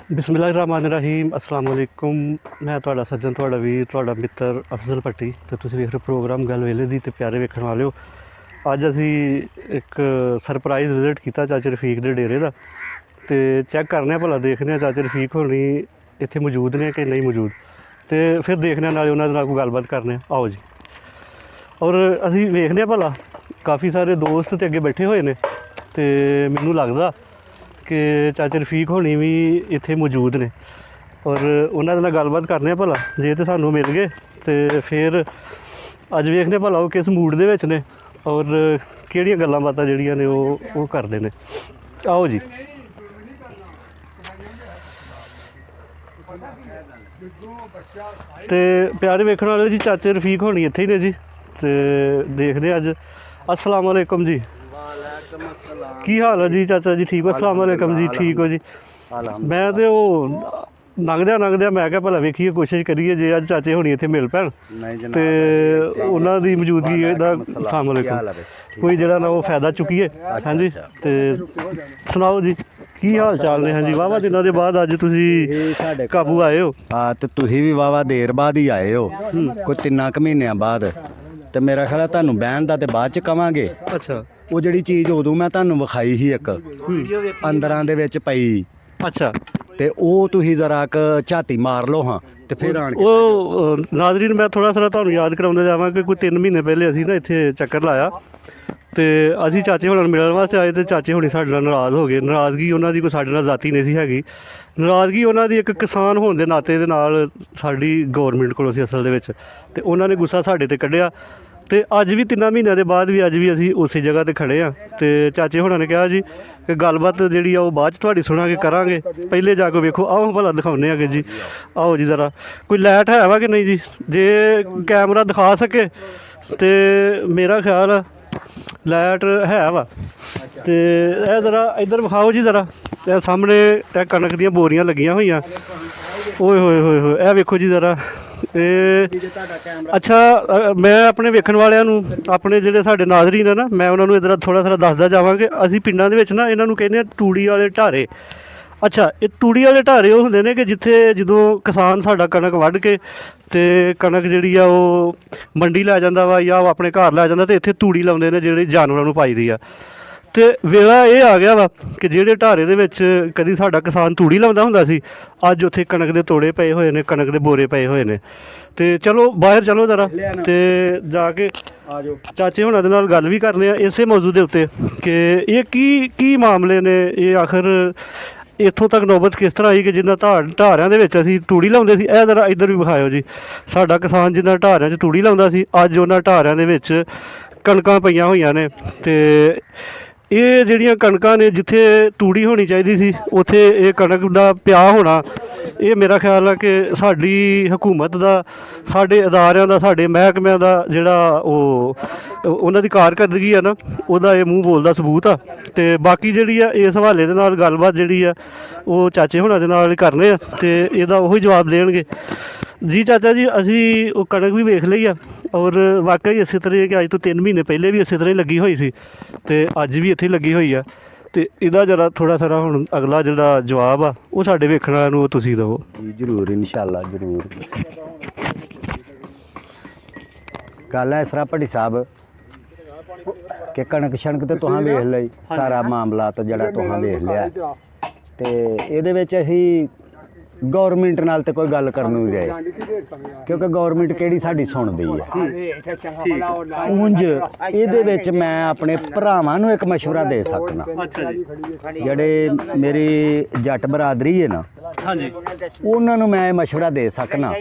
ਬਿਸਮਿਲ੍ਲਾਹਿਰਰਹਿਮਾਨਿਰਰਹੀਮ अस्सलाम वालेकुम। मैं ਤੁਹਾਡਾ ਸੱਜਣ, ਤੁਹਾਡਾ ਵੀਰ, ਤੁਹਾਡਾ ਮਿੱਤਰ ਅਫਜ਼ਲ ਭੱਟੀ ਤੇ ਤੁਸੀਂ ਵੇਖ ਰਹੇ ਪ੍ਰੋਗਰਾਮ ਗੱਲ ਵੇਲੇ ਦੀ। ਤੇ ਪਿਆਰੇ ਵੇਖਣ ਵਾਲਿਓ, ਅੱਜ ਅਸੀਂ ਇੱਕ ਸਰਪ੍ਰਾਈਜ਼ ਵਿਜ਼ਿਟ ਕੀਤਾ ਚਾਚੇ ਰਫੀਕ ਦੇ ਡੇਰੇ ਦਾ। ਤੇ ਚੈੱਕ ਕਰਨੇ ਆ, ਭਲਾ ਦੇਖਦੇ ਹਾਂ ਚਾਚੇ ਰਫੀਕ ਹੋਣੀ ਇੱਥੇ ਮੌਜੂਦ ਨੇ ਕਿ ਨਹੀਂ ਮੌਜੂਦ। ਤੇ ਫਿਰ ਦੇਖਦੇ ਹਾਂ ਨਾਲੇ ਉਹਨਾਂ ਦੇ ਨਾਲ ਕੋਈ ਗੱਲਬਾਤ ਕਰਨੇ ਆ। ਆਓ ਜੀ। ਔਰ ਅਸੀਂ ਵੇਖਦੇ ਹਾਂ ਭਲਾ ਕਾਫੀ ਸਾਰੇ ਦੋਸਤ ਤੇ ਅੱਗੇ ਬੈਠੇ ਹੋਏ ਨੇ ਤੇ ਮੈਨੂੰ ਲੱਗਦਾ ਕਿ ਚਾਚੇ ਰਫੀਕ ਹੋਣੀ ਵੀ ਇੱਥੇ ਮੌਜੂਦ ਨੇ। ਔਰ ਉਹਨਾਂ ਦੇ ਨਾਲ ਗੱਲਬਾਤ ਕਰਨੇ ਆ ਭਲਾ, ਜੇ ਤਾਂ ਸਾਨੂੰ ਮਿਲ ਗਏ ਤੇ ਫਿਰ ਅੱਜ ਵੇਖਦੇ ਭਲਾ ਉਹ ਕਿਸ ਮੂਡ ਦੇ ਵਿੱਚ ਨੇ ਔਰ ਕਿਹੜੀਆਂ ਗੱਲਾਂ ਬਾਤਾਂ ਜਿਹੜੀਆਂ ਨੇ ਉਹ ਕਰਦੇ ਨੇ। ਆਓ ਜੀ। ਤੇ ਪਿਆਰੇ ਵੇਖਣ ਵਾਲੇ ਜੀ, ਚਾਚੇ ਰਫੀਕ ਹੋਣੀ ਇੱਥੇ ਹੀ ਨੇ ਜੀ। ਤੇ ਦੇਖਦੇ ਅੱਜ। अस्सलाम वालेकुम जी। ਕੀ ਹਾਲ ਹੈ ਜੀ ਚਾਚਾ ਜੀ? ਠੀਕ ਹੋ? अस्सलाम वालेकुम जी। ਠੀਕ ਹੋ ਜੀ? ਮੈਂ ਤੇ ਉਹ ਲੰਘਦਿਆਂ ਮੈਂ ਕਿਹਾ ਭਲਾ ਵੇਖੀਏ, ਕੋਸ਼ਿਸ਼ ਕਰੀਏ ਜੇ ਅੱਜ ਚਾਚੇ ਹੋਣੀ ਇੱਥੇ ਮਿਲ ਪੈਣ ਤੇ ਉਹਨਾਂ ਦੀ ਮੌਜੂਦਗੀ ਦਾ अस्सलाम वालेकुम ਕੋਈ ਜਿਹੜਾ ਨਾ ਉਹ ਫਾਇਦਾ ਚੁੱਕੀਏ। ਹਾਂਜੀ। ਤੇ ਸੁਣਾਓ ਜੀ, ਕੀ ਹਾਲ ਚਾਲ ਨੇ? ਹਾਂਜੀ, ਵਾਹਵਾ ਦਿਨਾਂ ਦੇ ਬਾਅਦ ਅੱਜ ਤੁਸੀਂ ਸਾਡੇ ਕਾਬੂ ਆਏ ਹੋ। ਹਾਂ, ਤੇ ਤੁਸੀਂ ਵੀ ਵਾਹਵਾ ਦੇਰ ਬਾਅਦ ਹੀ ਆਏ ਹੋ, ਕੋਈ 3 ਕੁ ਮਹੀਨਿਆਂ ਬਾਅਦ। ਤੇ ਮੇਰਾ ਖਿਆਲ ਹੈ ਤੁਹਾਨੂੰ ਬਹਿਣ ਦਾ ਤੇ ਬਾਅਦ ਚ ਕਵਾਂਗੇ। ਅੱਛਾ। ਉਹ ਜਿਹੜੀ ਚੀਜ਼ ਉਦੋਂ ਮੈਂ ਤੁਹਾਨੂੰ ਵਿਖਾਈ ਸੀ ਇੱਕ ਅੰਦਰਾਂ ਦੇ ਵਿੱਚ ਪਈ। ਅੱਛਾ। ਤੇ ਉਹ ਤੁਸੀਂ ਜ਼ਰਾ ਕੁ ਝਾਤੀ ਮਾਰ ਲਓ ਹਾਂ ਤੇ ਫਿਰ ਆਣ ਕੇ ਉਹ ਨਾਜ਼ਰੀਨ, ਮੈਂ ਥੋੜ੍ਹਾ ਤੁਹਾਨੂੰ ਯਾਦ ਕਰਾਉਂਦਾ ਜਾਵਾਂ ਕਿ ਕੋਈ 3 ਮਹੀਨੇ ਪਹਿਲੇ ਅਸੀਂ ਨਾ ਇੱਥੇ ਚੱਕਰ ਲਾਇਆ ਤੇ ਅਸੀਂ ਚਾਚੇ ਹੋਣਾ ਨੂੰ ਮਿਲਣ ਵਾਸਤੇ ਆਏ ਤੇ ਚਾਚੇ ਹੋਣੀ ਸਾਡੇ ਨਾਲ ਨਾਰਾਜ਼ ਹੋ ਗਏ। ਨਾਰਾਜ਼ਗੀ ਉਹਨਾਂ ਦੀ ਕੋਈ ਸਾਡੇ ਨਾਲ ਜ਼ਾਤੀ ਨਹੀਂ ਸੀ ਹੈਗੀ, ਨਾਰਾਜ਼ਗੀ ਉਹਨਾਂ ਦੀ ਇੱਕ ਕਿਸਾਨ ਹੋਣ ਦੇ ਨਾਤੇ ਦੇ ਨਾਲ ਸਾਡੀ ਗੌਰਮੈਂਟ ਕੋਲੋਂ ਸੀ ਅਸਲ ਦੇ ਵਿੱਚ। ਤੇ ਉਹਨਾਂ ਨੇ ਗੁੱਸਾ ਸਾਡੇ 'ਤੇ ਕੱਢਿਆ ਤੇ ਅੱਜ ਵੀ 3 ਮਹੀਨਿਆਂ ਦੇ ਬਾਅਦ ਵੀ ਅੱਜ ਵੀ ਅਸੀਂ ਉਸੇ ਜਗ੍ਹਾ 'ਤੇ ਖੜ੍ਹੇ ਹਾਂ। ਤੇ ਚਾਚੇ ਹੋਣਾ ਨੇ ਕਿਹਾ ਜੀ ਕਿ ਗੱਲਬਾਤ ਜਿਹੜੀ ਆ ਉਹ ਬਾਅਦ 'ਚ ਤੁਹਾਡੀ ਸੁਣਾਂਗੇ, ਕਰਾਂਗੇ, ਪਹਿਲੇ ਜਾ ਕੇ ਵੇਖੋ। ਆਓ ਭਲਾ ਦਿਖਾਉਂਦੇ ਹੈਗੇ ਜੀ। ਆਓ ਜੀ ਜ਼ਰਾ। ਕੋਈ ਲਾਈਟ ਹੈ ਵਾ ਕਿ ਨਹੀਂ ਜੀ? ਜੇ ਕੈਮਰਾ ਦਿਖਾ ਸਕੇ ਤੇ ਮੇਰਾ ਖਿਆਲ ਆ ਲਾਈਟ ਹੈ ਵਾ। ਤੇ ਇਹ ਜ਼ਰਾ ਇੱਧਰ ਵਿਖਾਓ ਜੀ ਜ਼ਰਾ। ਇਹ ਸਾਹਮਣੇ ਇਹ ਕਣਕ ਦੀਆਂ ਬੋਰੀਆਂ ਲੱਗੀਆਂ ਹੋਈਆਂ। ਓਏ ਹੋਏ ਹੋਏ ਹੋਏ, ਇਹ ਵੇਖੋ ਜੀ ਜ਼ਰਾ। ਇਹ ਅੱਛਾ, ਮੈਂ ਆਪਣੇ ਵੇਖਣ ਵਾਲਿਆਂ ਨੂੰ, ਆਪਣੇ ਜਿਹੜੇ ਸਾਡੇ ਨਾਜ਼ਰੀਨ ਨੇ ਨਾ, ਮੈਂ ਉਹਨਾਂ ਨੂੰ ਇੱਧਰ ਥੋੜ੍ਹਾ ਦੱਸਦਾ ਜਾਵਾਂ ਕਿ ਅਸੀਂ ਪਿੰਡਾਂ ਦੇ ਵਿੱਚ ਨਾ ਇਹਨਾਂ ਨੂੰ ਕਹਿੰਦੇ ਹਾਂ ਤੂੜੀ ਵਾਲੇ ਢਾਰੇ। ਅੱਛਾ, ਇਹ ਤੂੜੀ ਵਾਲੇ ਢਾਰੇ ਉਹ ਹੁੰਦੇ ਨੇ ਕਿ ਜਿੱਥੇ ਜਦੋਂ ਕਿਸਾਨ ਸਾਡਾ ਕਣਕ ਵੱਢ ਕੇ ਤੇ ਕਣਕ ਜਿਹੜੀ ਆ ਉਹ ਮੰਡੀ ਲੈ ਜਾਂਦਾ ਵਾ ਜਾਂ ਉਹ ਆਪਣੇ ਘਰ ਲੈ ਜਾਂਦਾ ਤੇ ਇੱਥੇ ਤੂੜੀ ਲਾਉਂਦੇ ਨੇ ਜਿਹੜੀ ਜਾਨਵਰਾਂ ਨੂੰ ਪਾਈ ਦੀ ਆ। ਤੇ ਵੇਲਾ ਇਹ ਆ ਗਿਆ ਵਾ ਕਿ ਜਿਹੜੇ ਢਾਰੇ ਦੇ ਵਿੱਚ ਕਦੀ ਸਾਡਾ ਕਿਸਾਨ ਤੂੜੀ ਲਾਉਂਦਾ ਹੁੰਦਾ ਸੀ, ਅੱਜ ਉੱਥੇ ਕਣਕ ਦੇ ਤੋੜੇ ਪਏ ਹੋਏ ਨੇ, ਕਣਕ ਦੇ ਬੋਰੇ ਪਏ ਹੋਏ ਨੇ। ਤੇ ਚਲੋ ਬਾਹਰ ਚਲੋ ਜ਼ਰਾ ਤੇ ਜਾ ਕੇ ਚਾਚੇ ਹੋਣਾ ਦੇ ਨਾਲ ਗੱਲ ਵੀ ਕਰਨੇ ਆ ਇਸੇ ਮੌਜੂ ਦੇ ਉੱਤੇ ਕਿ ਇਹ ਕੀ ਮਾਮਲੇ ਨੇ। ਇਹ ਆਖਰ ਇੱਥੋਂ ਤੱਕ ਨੌਬਤ ਕਿਸ ਤਰ੍ਹਾਂ ਆਈ ਕਿ ਜਿੰਨਾ ਢਾਰਿਆਂ ਦੇ ਵਿੱਚ ਅਸੀਂ ਤੂੜੀ ਲਾਉਂਦੇ ਸੀ। ਇਹ ਜ਼ਰਾ ਇੱਧਰ ਵੀ ਵਿਖਾਇਓ ਜੀ। ਸਾਡਾ ਕਿਸਾਨ ਜਿੰਨਾ ਢਾਰਿਆਂ 'ਚ ਤੂੜੀ ਲਾਉਂਦਾ ਸੀ, ਅੱਜ ਉਹਨਾਂ ਢਾਰਿਆਂ ਦੇ ਵਿੱਚ ਕਣਕਾਂ ਪਈਆਂ ਹੋਈਆਂ ਨੇ। ਤੇ ਇਹ ਜਿਹੜੀਆਂ ਕਣਕਾਂ ਨੇ, ਜਿੱਥੇ ਤੂੜੀ ਹੋਣੀ ਚਾਹੀਦੀ ਸੀ ਉੱਥੇ ਇਹ ਕਣਕ ਦਾ ਪਿਆ ਹੋਣਾ, ਇਹ ਮੇਰਾ ਖਿਆਲ ਹੈ ਕਿ ਸਾਡੀ ਹਕੂਮਤ ਦਾ, ਸਾਡੇ ਅਦਾਰਿਆਂ ਦਾ, ਸਾਡੇ ਮਹਿਕਮਿਆਂ ਦਾ ਜਿਹੜਾ ਉਹਨਾਂ ਦੀ ਕਾਰਕਰਦਗੀ ਆ ਨਾ, ਉਹਦਾ ਇਹ ਮੂੰਹ ਬੋਲਦਾ ਸਬੂਤ ਆ। ਤੇ ਬਾਕੀ ਜਿਹੜੀ ਆ ਇਸ ਹਵਾਲੇ ਦੇ ਨਾਲ ਗੱਲਬਾਤ ਜਿਹੜੀ ਆ ਉਹ ਚਾਚੇ ਹੋਣਾ ਦੇ ਨਾਲ ਕਰਨੇ ਆ ਤੇ ਇਹਦਾ ਉਹੀ ਜਵਾਬ ਦੇਣਗੇ ਜੀ। ਚਾਚਾ ਜੀ, ਅਸੀਂ ਉਹ ਕਣਕ ਵੀ ਵੇਖ ਲਈ ਆ ਔਰ ਵਾਕਈ ਇਸੇ ਤਰ੍ਹਾਂ ਕਿ ਅੱਜ ਤੋਂ 3 ਮਹੀਨੇ ਪਹਿਲੇ ਵੀ ਇਸੇ ਤਰ੍ਹਾਂ ਹੀ ਲੱਗੀ ਹੋਈ ਸੀ ਤੇ ਅੱਜ ਵੀ ਇੱਥੇ ਲੱਗੀ ਹੋਈ ਆ। ਤੇ ਇਹਦਾ ਜਰਾ ਥੋੜ੍ਹਾ ਸਾਰਾ ਹੁਣ ਅਗਲਾ ਜਿਹੜਾ ਜਵਾਬ ਆ ਉਹ ਸਾਡੇ ਵੇਖਣ ਵਾਲਿਆਂ ਨੂੰ ਤੁਸੀਂ ਦੇਵੋ ਜੀ। ਜ਼ਰੂਰ, ਇਨਸ਼ਾਅੱਲਾ ਜ਼ਰੂਰ। ਗੱਲ ਹੈ ਇਸ ਤਰ੍ਹਾਂ ਭੱਟੀ ਸਾਹਿਬ ਕਿ ਕਣਕ ਛਣਕ ਤੇ ਤੁਹਾਂ ਵੇਖ ਲਈ, ਸਾਰਾ ਮਾਮਲਾ ਤਾਂ ਜਿਹੜਾ ਤੁਹਾਂ ਵੇਖ ਲਿਆ। ਤੇ ਇਹਦੇ ਵਿੱਚ ਅਸੀਂ ਗੌਰਮੈਂਟ ਨਾਲ ਤੇ ਕੋਈ ਗੱਲ ਕਰਨ ਨੂੰ ਗਏ ਕਿਉਂਕਿ ਗੌਰਮੈਂਟ ਕਿਹੜੀ ਸਾਡੀ ਸੁਣਦੀ ਹੈ। ਉਂਝ ਇਹਦੇ ਵਿੱਚ ਮੈਂ ਆਪਣੇ ਭਰਾਵਾਂ ਨੂੰ ਇੱਕ ਮਸ਼ਵਰਾ ਦੇ ਸਕਦਾ। ਜਿਹੜੇ ਮੇਰੀ ਜੱਟ ਬਰਾਦਰੀ ਹੈ ਨਾ, ਉਹਨਾਂ ਨੂੰ ਮੈਂ ਮਸ਼ਵਰਾ ਦੇ ਸਕਣਾ।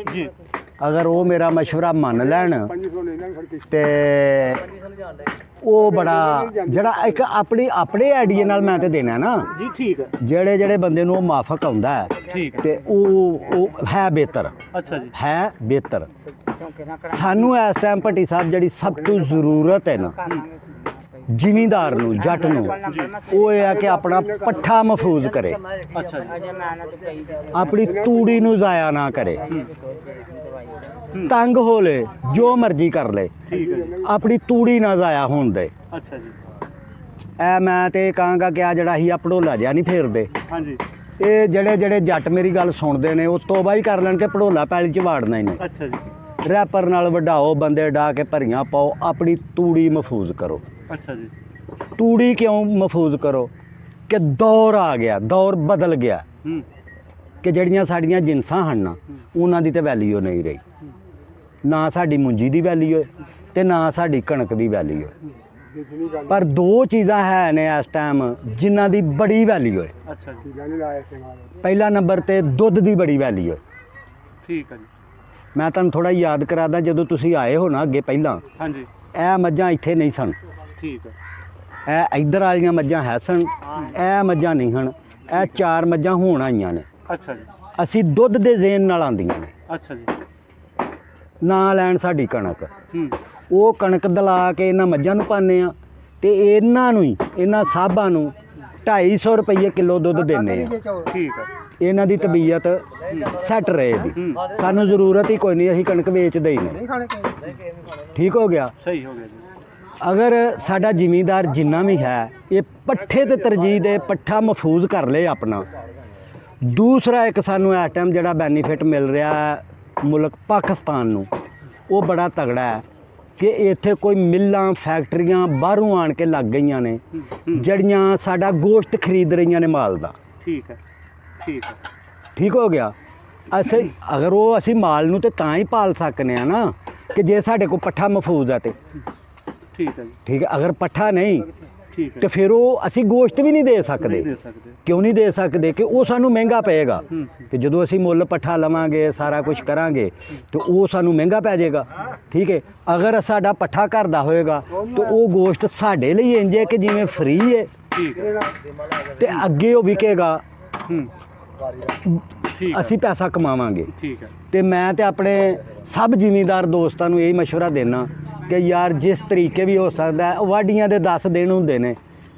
ਅਗਰ ਉਹ ਮੇਰਾ ਮਸ਼ਵਰਾ ਮੰਨ ਲੈਣ ਤੇ ਉਹ ਬੜਾ ਜਿਹੜਾ ਇੱਕ ਆਪਣੇ ਆਈਡੀਏ ਨਾਲ ਮੈਂ ਤੇ ਦੇਣਾ ਨਾ ਜੀ। ਠੀਕ ਹੈ। ਜਿਹੜੇ ਬੰਦੇ ਨੂੰ ਉਹ ਮਾਫਕ ਆਉਂਦਾ ਹੈ ਤੇ ਉਹ ਹੈ ਬਿਹਤਰ। ਅੱਛਾ ਜੀ। ਹੈ ਬਿਹਤਰ। ਸਾਨੂੰ ਇਸ ਟਾਈਮ ਭੱਟੀ ਸਾਹਿਬ ਜਿਹੜੀ ਸਭ ਤੋਂ ਜ਼ਰੂਰਤ ਹੈ ਨਾ ਜ਼ਿਮੀਂਦਾਰ ਨੂੰ, ਜੱਟ ਨੂੰ, ਉਹ ਇਹ ਹੈ ਕਿ ਆਪਣਾ ਪੱਠਾ ਮਹਿਫੂਜ਼ ਕਰੇ। ਅੱਛਾ ਜੀ। ਆਪਣੀ ਤੂੜੀ ਨੂੰ ਜ਼ਾਇਆ ਨਾ ਕਰੇ। ਤੰਗ ਹੋ ਲੈ, ਜੋ ਮਰਜ਼ੀ ਕਰ ਲੈ, ਆਪਣੀ ਤੂੜੀ ਨਾ ਜ਼ਾਇਆ ਹੋਣ ਦੇ। ਅੱਛਾ ਜੀ। ਇਹ ਮੈਂ ਤੇ ਕਹਾਂਗਾ ਕਿ ਆ ਜਿਹੜਾ ਅਸੀਂ ਆ ਭੜੋਲਾ ਜਿਹਾ ਨਹੀਂ ਫੇਰਦੇ, ਹਾਂਜੀ, ਇਹ ਜਿਹੜੇ ਜੱਟ ਮੇਰੀ ਗੱਲ ਸੁਣਦੇ ਨੇ ਉਹ ਤੋਬਾ ਹੀ ਕਰ ਲੈਣ ਕਿ ਭੜੋਲਾ ਪੈਲੀ 'ਚ ਵਾੜਨਾ ਹੀ ਨਹੀਂ। ਅੱਛਾ ਜੀ। ਰੈਪਰ ਨਾਲ ਵਢਾਓ, ਬੰਦੇ ਡਾ ਕੇ ਭਰੀਆਂ ਪਾਓ, ਆਪਣੀ ਤੂੜੀ ਮਹਿਫੂਜ਼ ਕਰੋ। ਅੱਛਾ ਜੀ। ਤੂੜੀ ਕਿਉਂ ਮਹਿਫੂਜ਼ ਕਰੋ ਕਿ ਦੌਰ ਆ ਗਿਆ, ਦੌਰ ਬਦਲ ਗਿਆ ਕਿ ਜਿਹੜੀਆਂ ਸਾਡੀਆਂ ਜਿਨਸਾਂ ਹਨ ਨਾ ਉਹਨਾਂ ਦੀ ਤਾਂ ਵੈਲਿਊ ਨਹੀਂ ਰਹੀ। ਨਾ ਸਾਡੀ ਮੁੰਜੀ ਦੀ ਵੈਲਿਊ ਹੈ ਤੇ ਨਾ ਸਾਡੀ ਕਣਕ ਦੀ ਵੈਲਿਊ ਹੈ। ਪਰ ਦੋ ਚੀਜ਼ਾਂ ਹੈ ਨੇ ਇਸ ਟਾਈਮ ਜਿਨ੍ਹਾਂ ਦੀ ਬੜੀ ਵੈਲਿਊ ਹੈ। ਅੱਛਾ ਜੀ। ਪਹਿਲਾ ਨੰਬਰ ਤੇ ਦੁੱਧ ਦੀ ਬੜੀ ਵੈਲਿਊ ਹੈ। ਠੀਕ ਹੈ ਜੀ। ਮੈਂ ਤੁਹਾਨੂੰ ਥੋੜਾ ਯਾਦ ਕਰਾਦਾ, ਜਦੋਂ ਤੁਸੀਂ ਆਏ ਹੋ ਨਾ ਅੱਗੇ ਪਹਿਲਾਂ, ਹਾਂਜੀ, ਇਹ ਮੱਝਾਂ ਇੱਥੇ ਨਹੀਂ ਸਨ। ਠੀਕ ਹੈ। ਇਹ ਇੱਧਰ ਵਾਲੀਆਂ ਮੱਝਾਂ ਹੈ ਸਨ, ਇਹ ਮੱਝਾਂ ਨਹੀਂ ਹਨ। ਇਹ 4 ਮੱਝਾਂ ਹੋਣ ਆਈਆਂ ਨੇ। ਅੱਛਾ ਜੀ। ਅਸੀਂ ਦੁੱਧ ਦੇ ਜ਼ੇਨ ਨਾਲ ਆਉਂਦੀਆਂ ਨੇ। ਅੱਛਾ ਜੀ। ਨਾ ਲੈਣ ਸਾਡੀ ਕਣਕ, ਹੂੰ। ਉਹ ਕਣਕ ਦਲਾ ਕੇ ਇਹਨਾਂ ਮੱਝਾਂ ਨੂੰ ਪਾਉਂਦੇ ਆ ਤੇ ਇਹਨਾਂ ਨੂੰ ਹੀ, ਇਹਨਾਂ ਸਾਹਬਾਂ ਨੂੰ 250 ਰੁਪਏ ਕਿਲੋ ਦੁੱਧ ਦਿੰਦੇ ਆ। ਠੀਕ ਹੈ। ਇਹਨਾਂ ਦੀ ਤਬੀਅਤ ਸੈੱਟ ਰਹੇ ਦੀ, ਸਾਨੂੰ ਜ਼ਰੂਰਤ ਹੀ ਕੋਈ ਨਹੀਂ, ਅਸੀਂ ਕਣਕ ਵੇਚਦੇ ਹੀ ਨਹੀਂ। ਠੀਕ ਹੋ ਗਿਆ। ਸਹੀ ਹੋ ਗਿਆ ਜੀ। ਅਗਰ ਸਾਡਾ ਜ਼ਿਮੀਂਦਾਰ ਜਿੰਨਾ ਵੀ ਹੈ ਇਹ ਪੱਠੇ ਤੇ ਤਰਜੀਹ ਦੇ, ਪੱਠਾ ਮਹਿਫੂਜ਼ ਕਰ ਲਏ ਆਪਣਾ। ਦੂਸਰਾ ਇੱਕ ਸਾਨੂੰ ਇਸ ਟਾਈਮ ਜਿਹੜਾ ਬੈਨੀਫਿਟ ਮਿਲ ਰਿਹਾ ਹੈ ਮੁਲਕ ਪਾਕਿਸਤਾਨ ਨੂੰ, ਉਹ ਬੜਾ ਤਗੜਾ ਹੈ ਕਿ ਇੱਥੇ ਕੋਈ ਮਿੱਲਾਂ ਫੈਕਟਰੀਆਂ ਬਾਹਰੋਂ ਆਣ ਕੇ ਲੱਗ ਗਈਆਂ ਨੇ ਜਿਹੜੀਆਂ ਸਾਡਾ ਗੋਸ਼ਤ ਖਰੀਦ ਰਹੀਆਂ ਨੇ ਮਾਲ ਦਾ। ਠੀਕ ਹੈ। ਠੀਕ ਹੈ। ਠੀਕ ਹੋ ਗਿਆ। ਅਗਰ ਉਹ ਅਸੀਂ ਮਾਲ ਨੂੰ ਤੇ ਤਾਂ ਹੀ ਪਾਲ ਸਕਨੇ ਆ ਨਾ ਕਿ ਜੇ ਸਾਡੇ ਕੋਲ ਪੱਠਾ ਮਹਿਫੂਜ਼ ਹੈ ਤੇ। ਠੀਕ ਹੈ ਜੀ। ਠੀਕ ਹੈ। ਅਗਰ ਪੱਠਾ ਨਹੀਂ ਠੀਕ ਹੈ ਤੇ ਫਿਰ ਉਹ ਅਸੀਂ ਗੋਸ਼ਤ ਵੀ ਨਹੀਂ ਦੇ ਸਕਦੇ। ਕਿਉਂ ਨਹੀਂ ਦੇ ਸਕਦੇ? ਕਿ ਉਹ ਸਾਨੂੰ ਮਹਿੰਗਾ ਪਏਗਾ। ਤੇ ਜਦੋਂ ਅਸੀਂ ਮੁੱਲ ਪੱਠਾ ਲਵਾਂਗੇ, ਸਾਰਾ ਕੁਝ ਕਰਾਂਗੇ ਤੇ ਉਹ ਸਾਨੂੰ ਮਹਿੰਗਾ ਪੈ ਜਾਏਗਾ। ਠੀਕ ਹੈ। ਅਗਰ ਸਾਡਾ ਪੱਠਾ ਘਰ ਦਾ ਹੋਏਗਾ ਤਾਂ ਉਹ ਗੋਸ਼ਤ ਸਾਡੇ ਲਈ ਇੰਜ ਹੈ ਕਿ ਜਿਵੇਂ ਫ੍ਰੀ ਹੈ। ਠੀਕ ਹੈ। ਤੇ ਅੱਗੇ ਉਹ ਵਿਕੇਗਾ, ਠੀਕ, ਅਸੀਂ ਪੈਸਾ ਕਮਾਵਾਂਗੇ। ਠੀਕ ਹੈ। ਤੇ ਮੈਂ ਤੇ ਆਪਣੇ ਸਭ ਜ਼ਿਮੀਂਦਾਰ ਦੋਸਤਾਂ ਨੂੰ ਇਹ ਮਸ਼ਵਰਾ ਦੇਣਾ ਕਿ ਯਾਰ ਜਿਸ ਤਰੀਕੇ ਵੀ ਹੋ ਸਕਦਾ ਹੈ, ਵਾਢੀਆਂ ਦੇ 10 ਦਿਨ ਹੁੰਦੇ ਨੇ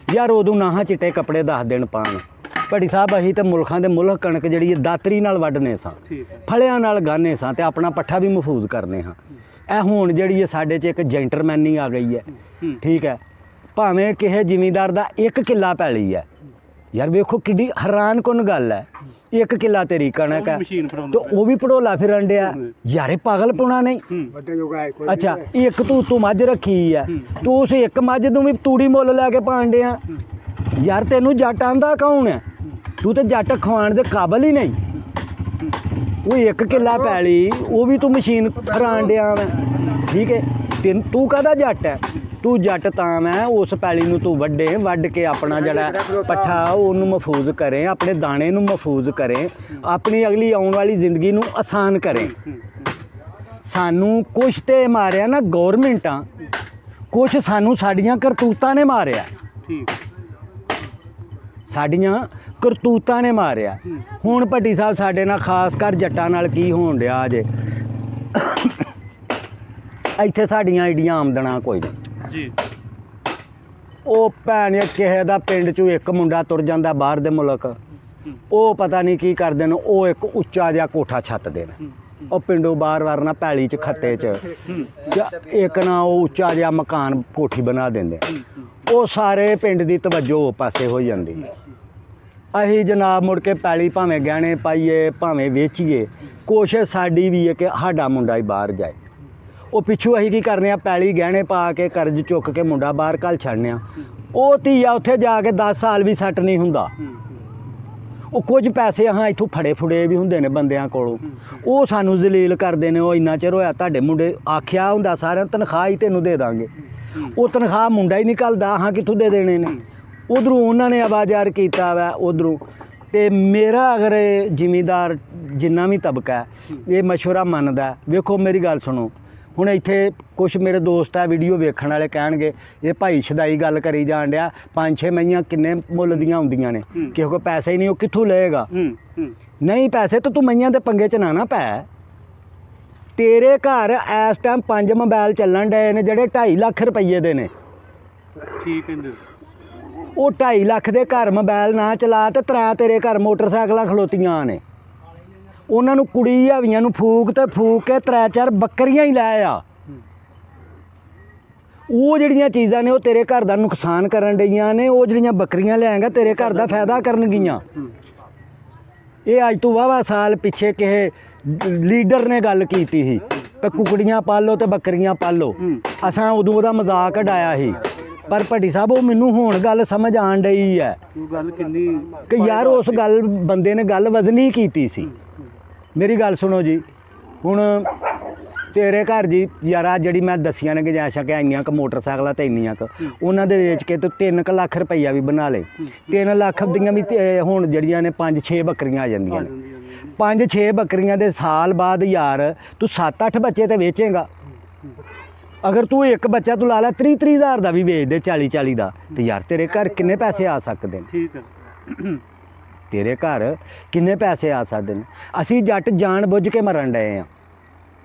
ਯਾਰ, ਉਦੋਂ ਨਾ ਚਿੱਟੇ ਕੱਪੜੇ 10 ਦਿਨ ਪਾਉਣ। ਭੱਟੀ ਸਾਹਿਬ ਅਸੀਂ ਤੇ ਮੁਲਕਾਂ ਦੇ ਮੁਲਕ ਕਣਕ ਜਿਹੜੀ ਹੈ ਦਾਤਰੀ ਨਾਲ ਵੱਢਨੇ ਸਾਂ, ਫਲਿਆਂ ਨਾਲ ਗਾਹਨੇ ਸਾਂ ਤੇ ਆਪਣਾ ਪੱਠਾ ਵੀ ਮਹਿਫੂਜ਼ ਕਰਨੇ ਹਾਂ। ਇਹ ਹੁਣ ਜਿਹੜੀ ਹੈ ਸਾਡੇ 'ਚ ਇੱਕ ਜੈਂਟਲਮੈਨੀ ਆ ਗਈ ਹੈ। ਠੀਕ ਹੈ। ਭਾਵੇਂ ਕਿਸੇ ਜ਼ਿਮੀਂਦਾਰ ਦਾ 1 ਕਿੱਲਾ ਪੈਲੀ ਹੈ, ਯਾਰ ਵੇਖੋ ਕਿੱਡੀ ਹੈਰਾਨ ਕੁਨ ਗੱਲ ਹੈ। 1 ਕਿੱਲਾ ਤੇਰੀ ਕਣਕ ਹੈ ਤੇ ਉਹ ਵੀ ਭੜੋਲਾ ਫਿਰਨ ਡਿਆ। ਯਾਰੇ ਪਾਗਲ ਪੁਣਾ ਨਹੀਂ। ਅੱਛਾ, ਇੱਕ ਤੂੰ ਮੱਝ ਰੱਖੀ ਹੈ, ਤੂੰ ਉਸ ਇੱਕ ਮੱਝ ਨੂੰ ਵੀ ਤੂੜੀ ਮੁੱਲ ਲੈ ਕੇ ਪਾਣ ਡਿਆ। ਯਾਰ ਤੈਨੂੰ ਜੱਟ ਆਂਦਾ ਕੌਣ ਹੈ? ਤੂੰ ਤੇ ਜੱਟ ਖਵਾਉਣ ਦੇ ਕਾਬਲ ਹੀ ਨਹੀਂ। ਉਹ 1 ਕਿੱਲਾ ਪੈਲੀ ਉਹ ਵੀ ਤੂੰ ਮਸ਼ੀਨ ਫਰਾਣ ਡਿਆ ਵਾ। ਠੀਕ ਹੈ। ਤੂੰ ਕਾਹਦਾ ਜੱਟ ਹੈ? ਤੂੰ ਜੱਟ ਤਾਂ ਮੈਂ ਉਸ ਪੈਲੀ ਨੂੰ ਤੂੰ ਵੱਢ ਕੇ ਆਪਣਾ ਜਿਹੜਾ ਪੱਠਾ ਉਹਨੂੰ ਮਹਿਫੂਜ਼ ਕਰੇ, ਆਪਣੇ ਦਾਣੇ ਨੂੰ ਮਹਿਫੂਜ਼ ਕਰੇ, ਆਪਣੀ ਅਗਲੀ ਆਉਣ ਵਾਲੀ ਜ਼ਿੰਦਗੀ ਨੂੰ ਆਸਾਨ ਕਰੇ। ਸਾਨੂੰ ਕੁਛ ਤੇ ਮਾਰਿਆ ਨਾ ਗੌਰਮੈਂਟਾਂ, ਕੁਛ ਸਾਨੂੰ ਸਾਡੀਆਂ ਕਰਤੂਤਾਂ ਨੇ ਮਾਰਿਆ। ਸਾਡੀਆਂ ਕਰਤੂਤਾਂ ਨੇ ਮਾਰਿਆ। ਹੁਣ ਭੱਟੀ ਸਾਹਿਬ ਸਾਡੇ ਨਾਲ ਖਾਸ ਕਰ ਜੱਟਾਂ ਨਾਲ ਕੀ ਹੋਣ ਡਿਆ ਜੇ, ਇੱਥੇ ਸਾਡੀਆਂ ਏਡੀਆਂ ਆਮਦਨਾਂ ਕੋਈ ਨਹੀਂ ਜੀ। ਉਹ ਭੈਣ ਕਿਸੇ ਦਾ ਪਿੰਡ 'ਚੋਂ ਇੱਕ ਮੁੰਡਾ ਤੁਰ ਜਾਂਦਾ ਬਾਹਰ ਦੇ ਮੁਲਕ, ਉਹ ਪਤਾ ਨਹੀਂ ਕੀ ਕਰਦੇ ਨੇ, ਉਹ ਇੱਕ ਉੱਚਾ ਜਿਹਾ ਕੋਠਾ ਛੱਤਦੇ ਨੇ। ਉਹ ਪਿੰਡੋਂ ਬਾਹਰ ਵਰਨਾ ਪੈਲੀ 'ਚ ਖੱਤੇ 'ਚ ਇੱਕ ਨਾ ਉਹ ਉੱਚਾ ਜਿਹਾ ਮਕਾਨ ਕੋਠੀ ਬਣਾ ਦਿੰਦੇ। ਉਹ ਸਾਰੇ ਪਿੰਡ ਦੀ ਤਵੱਜੋ ਉਹ ਪਾਸੇ ਹੋ ਜਾਂਦੀ। ਅਸੀਂ ਜਨਾਬ ਮੁੜ ਕੇ ਪੈਲੀ ਭਾਵੇਂ ਗਹਿਣੇ ਪਾਈਏ ਭਾਵੇਂ ਵੇਚੀਏ, ਕੋਸ਼ਿਸ਼ ਸਾਡੀ ਵੀ ਹੈ ਕਿ ਸਾਡਾ ਮੁੰਡਾ ਹੀ ਬਾਹਰ ਜਾਏ। ਉਹ ਪਿੱਛੋਂ ਅਸੀਂ ਕੀ ਕਰਨੇ ਆ, ਪੈਲੀ ਗਹਿਣੇ ਪਾ ਕੇ ਕਰਜ਼ ਚੁੱਕ ਕੇ ਮੁੰਡਾ ਬਾਹਰ ਘੱਲ ਛੱਡਨੇ ਆ। ਉਹ ਧੀਆ ਉੱਥੇ ਜਾ ਕੇ 10 ਸਾਲ ਵੀ ਸੈੱਟ ਨਹੀਂ ਹੁੰਦਾ। ਉਹ ਕੁਝ ਪੈਸੇ ਇੱਥੋਂ ਫੜੇ ਵੀ ਹੁੰਦੇ ਨੇ ਬੰਦਿਆਂ ਕੋਲੋਂ, ਉਹ ਸਾਨੂੰ ਜ਼ਲੀਲ ਕਰਦੇ ਨੇ। ਉਹ ਇੰਨਾ ਚਿਰ ਹੋਇਆ ਤੁਹਾਡੇ ਮੁੰਡੇ, ਆਖਿਆ ਹੁੰਦਾ ਸਾਰਿਆਂ ਤਨਖਾਹ ਹੀ ਤੈਨੂੰ ਦੇ ਦਾਂਗੇ। ਉਹ ਤਨਖਾਹ ਮੁੰਡਾ ਹੀ ਨਿਕਲਦਾ, ਕਿੱਥੋਂ ਦੇ ਦੇਣੇ ਨੇ। ਉਧਰੋਂ ਉਹਨਾਂ ਨੇ ਆਵਾਜ਼ਾਰ ਕੀਤਾ ਵਾ ਉਧਰੋਂ। ਤੇ ਮੇਰਾ ਅਗਰ ਜ਼ਿਮੀਂਦਾਰ ਜਿੰਨਾ ਵੀ ਤਬਕਾ ਇਹ ਮਸ਼ਵਰਾ ਮੰਨਦਾ, ਵੇਖੋ ਮੇਰੀ ਗੱਲ ਸੁਣੋ। ਹੁਣ ਇੱਥੇ ਕੁਛ ਮੇਰੇ ਦੋਸਤ ਆ ਵੀਡੀਓ ਵੇਖਣ ਵਾਲੇ ਕਹਿਣਗੇ ਇਹ ਭਾਈ ਸ਼ਦਾਈ ਗੱਲ ਕਰੀ ਜਾਣ ਡਿਆ, 5-6 ਮਈਆਂ ਕਿੰਨੇ ਮੁੱਲ ਦੀਆਂ ਹੁੰਦੀਆਂ ਨੇ, ਕਿਸੇ ਕੋਲ ਪੈਸੇ ਹੀ ਨਹੀਂ, ਉਹ ਕਿੱਥੋਂ ਲਏਗਾ? ਨਹੀਂ ਪੈਸੇ ਤਾਂ ਤੂੰ ਮਈਆਂ ਦੇ ਪੰਗੇ 'ਚ ਨਾ ਪੈ। ਤੇਰੇ ਘਰ ਇਸ ਟਾਈਮ 5 ਮੋਬਾਈਲ ਚੱਲਣ ਡਏ ਨੇ ਜਿਹੜੇ 2.5 ਲੱਖ ਰੁਪਈਏ ਦੇ ਨੇ। ਠੀਕ ਹੈ। ਉਹ 2.5 ਲੱਖ ਦੇ ਘਰ ਮੋਬਾਈਲ ਨਾ ਚਲਾ ਤੇ ਤੇਰੇ ਘਰ ਮੋਟਰਸਾਈਕਲਾਂ ਖਲੋਤੀਆਂ ਨੇ। ਉਹਨਾਂ ਨੂੰ ਕੁੜੀ ਹਾਵੀਆਂ ਨੂੰ ਫੂਕ ਕੇ 3-4 ਬੱਕਰੀਆਂ ਹੀ ਲੈ ਆ। ਉਹ ਜਿਹੜੀਆਂ ਚੀਜ਼ਾਂ ਨੇ ਉਹ ਤੇਰੇ ਘਰ ਦਾ ਨੁਕਸਾਨ ਕਰਨ ਡਈਆਂ ਨੇ। ਉਹ ਜਿਹੜੀਆਂ ਬੱਕਰੀਆਂ ਲਿਆਏਗਾ ਤੇਰੇ ਘਰ ਦਾ ਫਾਇਦਾ ਕਰਨਗੀਆਂ। ਇਹ ਅੱਜ ਤੋਂ ਵਾਹਵਾ ਸਾਲ ਪਿੱਛੇ ਕਿਸੇ ਲੀਡਰ ਨੇ ਗੱਲ ਕੀਤੀ ਸੀ ਕਿ ਕੁਕੜੀਆਂ ਪਾਲੋ ਤੇ ਬੱਕਰੀਆਂ ਪਾਲੋ। ਅਸਾਂ ਉਦੋਂ ਉਹਦਾ ਮਜ਼ਾਕ ਉਡਾਇਆ ਸੀ, ਪਰ ਭੱਟੀ ਸਾਹਿਬ ਉਹ ਮੈਨੂੰ ਹੁਣ ਗੱਲ ਸਮਝ ਆਣ ਡਈ ਹੈ ਗੱਲ ਕਿੰਨੀ ਕਿ ਯਾਰ ਉਸ ਗੱਲ ਬੰਦੇ ਨੇ ਗੱਲ ਵਜ਼ਨੀ ਕੀਤੀ ਸੀ। ਮੇਰੀ ਗੱਲ ਸੁਣੋ ਜੀ, ਹੁਣ ਤੇਰੇ ਘਰ ਜੀ ਯਾਰਾ ਜਿਹੜੀ ਮੈਂ ਦੱਸੀਆਂ ਨੇ ਗੁੰਜਾਇਸ਼ਾਂ ਕਿ ਇੰਨੀਆਂ ਕੁ ਮੋਟਰਸਾਈਕਲਾਂ ਤੇ ਇੰਨੀਆਂ ਕੁ ਉਹਨਾਂ ਦੇ ਵੇਚ ਕੇ ਤੂੰ 3 ਲੱਖ ਰੁਪਈਆ ਵੀ ਬਣਾ ਲੇ। 3 ਲੱਖ ਦੀਆਂ ਵੀ ਹੁਣ ਜਿਹੜੀਆਂ ਨੇ 5-6 ਬੱਕਰੀਆਂ ਆ ਜਾਂਦੀਆਂ ਨੇ। 5-6 ਬੱਕਰੀਆਂ ਦੇ ਸਾਲ ਬਾਅਦ ਯਾਰ ਤੂੰ 7-8 ਬੱਚੇ ਤੇ ਵੇਚੇਂਗਾ। ਅਗਰ ਤੂੰ ਇੱਕ ਬੱਚਾ ਤੂੰ ਲਾ ਲੈ 30-30 ਹਜ਼ਾਰ ਦਾ ਵੀ ਵੇਚ ਦੇ, 40-40 ਦਾ, ਤੇ ਯਾਰ ਤੇਰੇ ਘਰ ਕਿੰਨੇ ਪੈਸੇ ਆ ਸਕਦੇ ਨੇ? ਠੀਕ ਹੈ। ਤੇਰੇ ਘਰ ਕਿੰਨੇ ਪੈਸੇ ਆ ਸਕਦੇ ਨੇ? ਅਸੀਂ ਜੱਟ ਜਾਣ ਬੁੱਝ ਕੇ ਮਰਨ ਡਏ ਆ।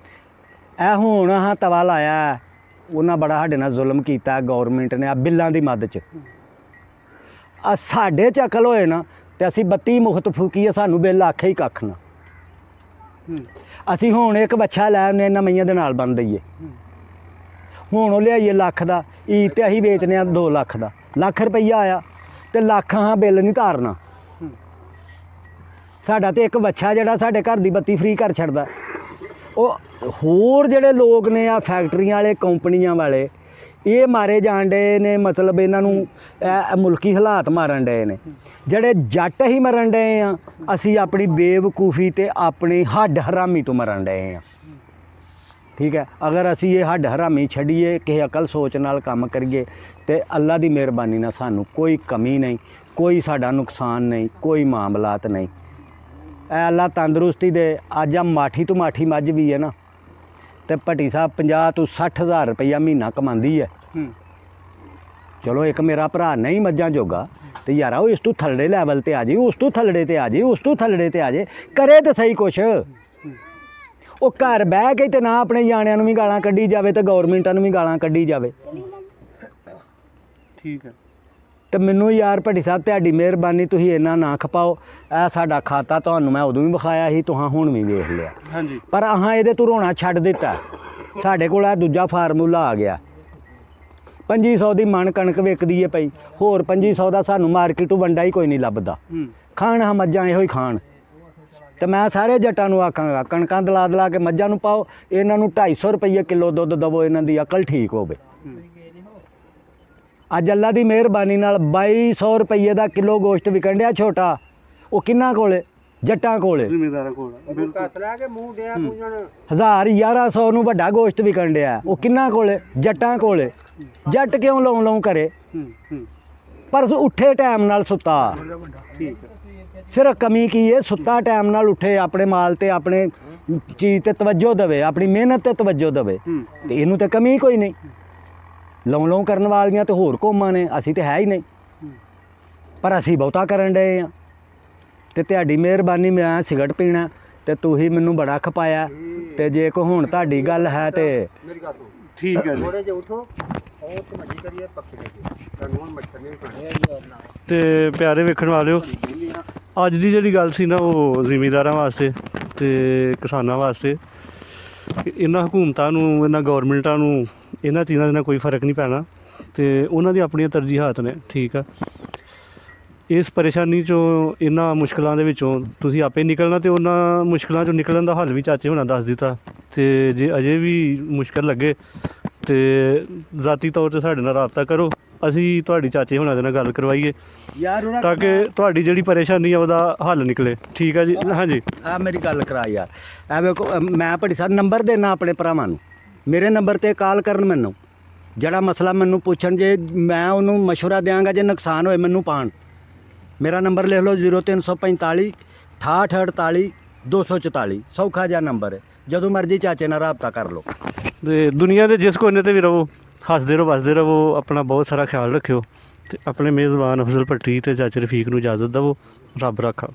ਇਹ ਹੁਣ ਆਹ ਤਵਾ ਲਾਇਆ, ਉਹਨਾਂ ਬੜਾ ਸਾਡੇ ਨਾਲ ਜ਼ੁਲਮ ਕੀਤਾ ਗੌਰਮੈਂਟ ਨੇ ਆ ਬਿੱਲਾਂ ਦੀ ਮੱਦ 'ਚ। ਆ ਸਾਡੇ 'ਚ ਅਕਲ ਹੋਏ ਨਾ ਤੇ ਅਸੀਂ 32 ਮੁਖਤ ਫੂਕੀਏ, ਸਾਨੂੰ ਬਿੱਲ ਆਖੇ ਹੀ ਕੱਖ ਨਾ। ਅਸੀਂ ਹੁਣ ਇੱਕ ਬੱਚਾ ਲੈ ਆਉਂਦੇ ਇਹਨਾਂ ਮਈਆਂ ਦੇ ਨਾਲ ਬੰਨ ਦਈਏ। ਹੁਣ ਉਹ ਲਿਆਈਏ ਲੱਖ ਦਾ, ਈਦ ਤੇ ਅਸੀਂ ਵੇਚਨੇ ਆ 2 ਲੱਖ ਦਾ। ਲੱਖ ਰੁਪਈਆ ਆਇਆ ਤੇ ਲੱਖ ਹਾਂ ਬਿੱਲ ਨਹੀਂ ਤਾਰਨਾ। ਸਾਡਾ ਤੇ ਇੱਕ ਬੱਚਾ ਜਿਹੜਾ ਸਾਡੇ ਘਰ ਦੀ ਬੱਤੀ ਫ੍ਰੀ ਕਰ ਛੱਡਦਾ। ਉਹ ਹੋਰ ਜਿਹੜੇ ਲੋਕ ਨੇ ਆ ਫੈਕਟਰੀਆਂ ਵਾਲੇ, ਕੰਪਨੀਆਂ ਵਾਲੇ, ਇਹ ਮਾਰੇ ਜਾਣ ਡਏ ਨੇ। ਮਤਲਬ ਇਹਨਾਂ ਨੂੰ ਇਹ ਮੁਲਕੀ ਹਾਲਾਤ ਮਾਰਨ ਡਏ ਨੇ। ਜਿਹੜੇ ਜੱਟ ਹੀ ਮਰਨ ਡਏ ਆ, ਅਸੀਂ ਆਪਣੀ ਬੇਵਕੂਫੀ ਤੇ ਆਪਣੀ ਹੱਡ ਹਰਾਮੀ ਤੋਂ ਮਰਨ ਡਏ ਆ। ਠੀਕ ਹੈ, ਅਗਰ ਅਸੀਂ ਇਹ ਹੱਡ ਹਰਾਮੀ ਛੱਡੀਏ, ਕਿਸੇ ਅਕਲ ਸੋਚ ਨਾਲ ਕੰਮ ਕਰੀਏ ਤੇ ਅੱਲਾ ਦੀ ਮਿਹਰਬਾਨੀ ਨਾਲ ਸਾਨੂੰ ਕੋਈ ਕਮੀ ਨਹੀਂ, ਕੋਈ ਸਾਡਾ ਨੁਕਸਾਨ ਨਹੀਂ, ਕੋਈ ਮਾਮਲਾਤ ਨਹੀਂ। ਇਹ ਅੱਲਾ ਤੰਦਰੁਸਤੀ ਦੇ। ਅੱਜ ਆ ਮਾਠੀ ਤੋਂ ਮਾਠੀ ਮੱਝ ਵੀ ਹੈ ਨਾ, ਤੇ ਭੱਟੀ ਸਾਹਿਬ 50 ਤੋਂ 60 ਹਜ਼ਾਰ ਰੁਪਈਆ ਮਹੀਨਾ ਕਮਾਉਂਦੀ ਹੈ। ਚਲੋ ਇੱਕ ਮੇਰਾ ਭਰਾ ਨਹੀਂ ਮੱਝਾਂ ਜੋਗਾ, ਤੇ ਯਾਰਾ ਉਹ ਇਸ ਤੋਂ ਥੱਲੜੇ ਲੈਵਲ ਤੇ ਆ ਜੇ, ਉਸ ਤੋਂ ਥੱਲੜੇ ਤੇ ਆ ਜੇ, ਉਸ ਤੋਂ ਥੱਲੜੇ ਤੇ ਆ ਜੇ, ਕਰੇ ਤਾਂ ਸਹੀ ਕੁਛ। ਉਹ ਘਰ ਬਹਿ ਕੇ ਤੇ ਨਾ ਆਪਣੇ ਜਾਣਿਆਂ ਨੂੰ ਵੀ ਗਾਲਾਂ ਕੱਢੀ ਜਾਵੇ ਤੇ ਗੌਰਮੈਂਟਾਂ ਨੂੰ ਵੀ ਗਾਲਾਂ ਕੱਢੀ ਜਾਵੇ। ਠੀਕ ਹੈ। ਤੇ ਮੈਨੂੰ ਯਾਰ ਭੱਟੀ ਸਾਹਿਬ ਤੁਹਾਡੀ ਮਿਹਰਬਾਨੀ, ਤੁਸੀਂ ਇੰਨਾ ਨਾ ਖਪਾਓ। ਇਹ ਸਾਡਾ ਖਾਤਾ ਤੁਹਾਨੂੰ ਮੈਂ ਉਦੋਂ ਵੀ ਵਿਖਾਇਆ ਸੀ, ਤੁਹਾਂ ਹੁਣ ਵੀ ਵੇਖ ਲਿਆ। ਹਾਂਜੀ। ਪਰ ਅਹਾਂ ਇਹਦੇ ਤੋਂ ਰੋਣਾ ਛੱਡ ਦਿੱਤਾ। ਸਾਡੇ ਕੋਲ ਆ ਦੂਜਾ ਫਾਰਮੂਲਾ ਆ ਗਿਆ। 2500 ਦੀ ਮਣ ਕਣਕ ਵਿਕਦੀ ਹੈ ਪਈ, ਹੋਰ 2500 ਦਾ ਸਾਨੂੰ ਮਾਰਕੀਟੋਂ ਵੰਡਾ ਹੀ ਕੋਈ ਨਹੀਂ ਲੱਭਦਾ। ਖਾਣ ਹਾਂ ਮੱਝਾਂ ਇਹੋ ਹੀ ਖਾਣ। ਤੇ ਮੈਂ ਸਾਰੇ ਜੱਟਾਂ ਨੂੰ ਆਖਾਂਗਾ ਕਣਕਾਂ ਦਲਾ ਕੇ ਮੱਝਾਂ ਨੂੰ ਪਾਓ, ਇਹਨਾਂ ਨੂੰ 250 ਰੁਪਏ ਕਿਲੋ ਦੁੱਧ ਦਵੋ, ਇਹਨਾਂ ਦੀ ਅਕਲ ਠੀਕ ਹੋਵੇ। ਅੱਜ ਅੱਲਾ ਦੀ ਮਿਹਰਬਾਨੀ ਨਾਲ 2200 ਰੁਪਏ ਦਾ ਕਿਲੋ ਗੋਸ਼ਤ ਵਿਕਣ ਡਿਆ ਛੋਟਾ। ਉਹ ਕਿੰਨਾ ਕੋਲੇ? ਜੱਟਾਂ ਕੋਲੇ। ਜ਼ਿਮੀਂਦਾਰਾਂ ਕੋਲ। ਬਿਲਕੁਲ। 1100 ਨੂੰ ਵੱਡਾ ਗੋਸ਼ਤ ਵਿਕਣ ਡਿਆ, ਉਹ ਕਿੰਨਾ ਕੋਲੇ? ਜੱਟਾਂ ਕੋਲੇ। ਜੱਟ ਕਿਉਂ ਲਾਉਂ ਕਰੇ? ਪਰ ਉੱਠੇ ਟਾਈਮ ਨਾਲ ਸੁੱਤਾ। ਠੀਕ ਹੈ। ਸਿਰਫ ਕਮੀ ਕੀ ਹੈ? ਸੁੱਤਾ ਟਾਈਮ ਨਾਲ ਉੱਠੇ, ਆਪਣੇ ਮਾਲ ਤੇ ਆਪਣੇ ਚੀਜ਼ ਤੇ ਤਵੱਜੋ ਦੇਵੇ, ਆਪਣੀ ਮਿਹਨਤ ਤੇ ਤਵੱਜੋ ਦੇਵੇ, ਤੇ ਇਹਨੂੰ ਤੇ ਕਮੀ ਕੋਈ ਨਹੀਂ। ਲਾਉਂ ਕਰਨ ਵਾਲੀਆਂ ਤੇ ਹੋਰ ਕੌਮਾਂ ਨੇ, ਅਸੀਂ ਤੇ ਹੈ ਹੀ ਨਹੀਂ। ਪਰ ਅਸੀਂ ਬਹੁਤਾ ਕਰਨ ਡਏ ਆ। ਤੇ ਤੁਹਾਡੀ ਮਿਹਰਬਾਨੀ, ਮੈਂ ਸਿਗਰਟ ਪੀਣਾ ਤੇ ਤੁਸੀਂ ਮੈਨੂੰ ਬੜਾ ਖਪਾਇਆ। ਤੇ ਜੇ ਕੋ ਹੁਣ ਤੁਹਾਡੀ ਗੱਲ ਹੈ ਤੇ ਠੀਕ ਹੈ ਜੀ। ਤੇ ਪਿਆਰੇ ਵੇਖਣ ਵਾਲਿਓ, ਅੱਜ ਦੀ ਜਿਹੜੀ ਗੱਲ ਸੀ ਨਾ, ਉਹ ਜ਼ਿਮੀਂਦਾਰਾਂ ਵਾਸਤੇ ਤੇ ਕਿਸਾਨਾਂ ਵਾਸਤੇ। ਇਹਨਾਂ ਹਕੂਮਤਾਂ ਨੂੰ, ਇਹਨਾਂ ਗੌਰਮੈਂਟਾਂ ਨੂੰ ਇਹਨਾਂ ਚੀਜ਼ਾਂ ਦੇ ਨਾਲ ਕੋਈ ਫਰਕ ਨਹੀਂ ਪੈਣਾ, ਤੇ ਉਹਨਾਂ ਦੀ ਆਪਣੀਆਂ ਤਰਜੀਹਾਤ ਨੇ। ਠੀਕ ਆ। ਇਸ ਪਰੇਸ਼ਾਨੀ 'ਚੋਂ, ਇਹਨਾਂ ਮੁਸ਼ਕਲਾਂ ਦੇ ਵਿੱਚੋਂ ਤੁਸੀਂ ਆਪੇ ਨਿਕਲਣਾ, ਤੇ ਉਹਨਾਂ ਮੁਸ਼ਕਲਾਂ 'ਚੋਂ ਨਿਕਲਣ ਦਾ ਹੱਲ ਵੀ ਚਾਚੇ ਹੋਣਾ ਦੱਸ ਦਿੱਤਾ। ਤੇ ਜੇ ਅਜੇ ਵੀ ਮੁਸ਼ਕਲ ਲੱਗੇ ਤੇ ذاتی ਤੌਰ 'ਤੇ ਸਾਡੇ ਨਾਲ ਰਾਬਤਾ ਕਰੋ, ਅਸੀਂ ਤੁਹਾਡੀ ਚਾਚੇ ਹੋਣਾ ਦੇ ਨਾਲ ਗੱਲ ਕਰਵਾਈਏ ਯਾਰ, ਤਾਂ ਕਿ ਤੁਹਾਡੀ ਜਿਹੜੀ ਪਰੇਸ਼ਾਨੀ ਆ ਉਹਦਾ ਹੱਲ ਨਿਕਲੇ। ਠੀਕ ਹੈ ਜੀ। ਹਾਂਜੀ। ਆ ਮੇਰੀ ਗੱਲ ਕਰਾ ਯਾਰ। ਇਹ ਵੇਖੋ, ਮੈਂ ਭੱਟੀ ਸਾਹਿਬ ਨੰਬਰ ਦੇਣਾ ਆਪਣੇ ਭਰਾਵਾਂ ਨੂੰ, ਮੇਰੇ ਨੰਬਰ 'ਤੇ ਕਾਲ ਕਰਨ ਮੈਨੂੰ, ਜਿਹੜਾ ਮਸਲਾ ਮੈਨੂੰ ਪੁੱਛਣ, ਜੇ ਮੈਂ ਉਹਨੂੰ ਮਸ਼ਵਰਾ ਦਿਆਂਗਾ, ਜੇ ਨੁਕਸਾਨ ਹੋਏ ਮੈਨੂੰ ਪਾਣ। ਮੇਰਾ ਨੰਬਰ ਲਿਖ ਲਓ 0345 6848 244। ਸੌਖਾ ਜਿਹਾ ਨੰਬਰ ਹੈ, ਜਦੋਂ ਮਰਜ਼ੀ ਚਾਚੇ ਨਾਲ ਰਾਬਤਾ ਕਰ ਲਓ। ਤੇ ਦੁਨੀਆ ਦੇ ਜਿਸ ਕੋਨੇ 'ਤੇ ਵੀ ਰਹੋ, ਹੱਸਦੇ ਰਹੋ, ਵੱਸਦੇ ਰਹੋ। ਆਪਣਾ ਬਹੁਤ ਸਾਰਾ ਖਿਆਲ ਰੱਖਿਓ, ਤੇ ਆਪਣੇ ਮੇਜ਼ਬਾਨ ਅਫਜ਼ਲ ਭੱਟੀ ਤੇ ਚਾਚੇ ਰਫੀਕ ਨੂੰ ਇਜਾਜ਼ਤ ਦੇਵੋ। ਰੱਬ ਰਾਖਾ।